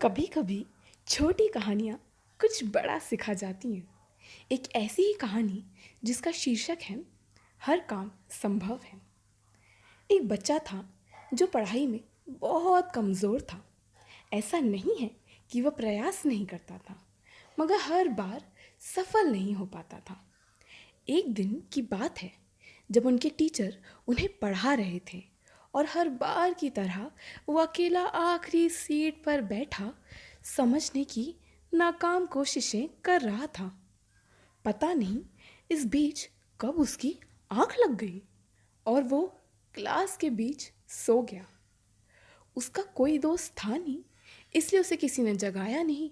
कभी कभी छोटी कहानियाँ कुछ बड़ा सिखा जाती हैं। एक ऐसी ही कहानी जिसका शीर्षक है हर काम संभव है। एक बच्चा था जो पढ़ाई में बहुत कमज़ोर था। ऐसा नहीं है कि वह प्रयास नहीं करता था, मगर हर बार सफल नहीं हो पाता था। एक दिन की बात है जब उनके टीचर उन्हें पढ़ा रहे थे और हर बार की तरह वो अकेला आखिरी सीट पर बैठा समझने की नाकाम कोशिशें कर रहा था। पता नहीं इस बीच कब उसकी आंख लग गई और वो क्लास के बीच सो गया। उसका कोई दोस्त था नहीं, इसलिए उसे किसी ने जगाया नहीं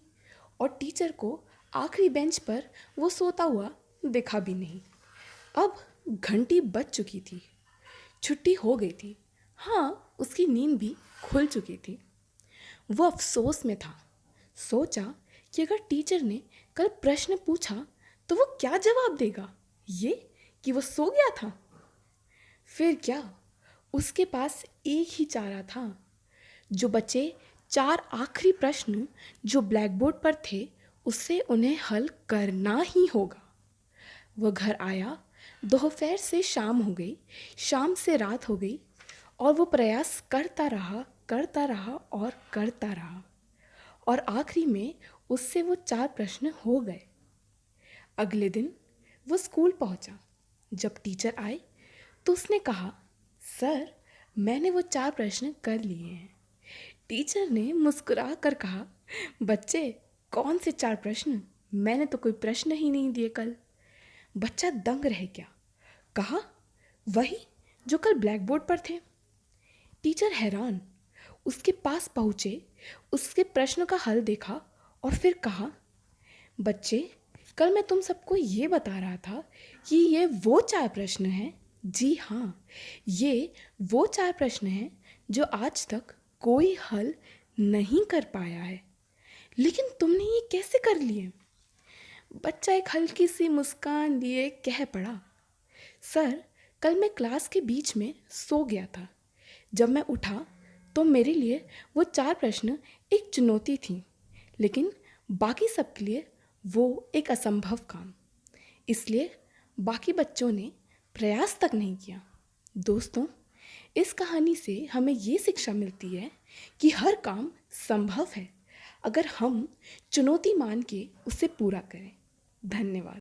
और टीचर को आखिरी बेंच पर वो सोता हुआ दिखा भी नहीं। अब घंटी बज चुकी थी, छुट्टी हो गई थी। हाँ, उसकी नींद भी खुल चुकी थी। वो अफसोस में था। सोचा कि अगर टीचर ने कल प्रश्न पूछा तो वो क्या जवाब देगा, ये कि वो सो गया था। फिर क्या, उसके पास एक ही चारा था। जो बचे 4 आखिरी प्रश्न जो ब्लैक बोर्ड पर थे, उससे उन्हें हल करना ही होगा। वह घर आया, दोपहर से शाम हो गई, शाम से रात हो गई और वो प्रयास करता रहा और करता रहा और आखिरी में उससे वो 4 प्रश्न हो गए। अगले दिन वो स्कूल पहुंचा। जब टीचर आए तो उसने कहा, सर, मैंने वो 4 प्रश्न कर लिए हैं। टीचर ने मुस्कुरा कर कहा, बच्चे, कौन से 4 प्रश्न? मैंने तो कोई प्रश्न ही नहीं दिए कल। बच्चा दंग रह गया। कहा, वही जो कल ब्लैक बोर्ड पर थे। टीचर हैरान उसके पास पहुँचे, उसके प्रश्न का हल देखा और फिर कहा, बच्चे, कल मैं तुम सबको ये बता रहा था कि ये वो 4 प्रश्न हैं। जी हाँ, ये वो 4 प्रश्न हैं जो आज तक कोई हल नहीं कर पाया है। लेकिन तुमने ये कैसे कर लिए? बच्चा एक हल्की सी मुस्कान लिए कह पड़ा, सर, कल मैं क्लास के बीच में सो गया था। जब मैं उठा तो मेरे लिए वो 4 प्रश्न एक चुनौती थी, लेकिन बाकी सबके लिए वो एक असंभव काम। इसलिए बाकी बच्चों ने प्रयास तक नहीं किया। दोस्तों, इस कहानी से हमें ये शिक्षा मिलती है कि हर काम संभव है अगर हम चुनौती मान के उसे पूरा करें। धन्यवाद।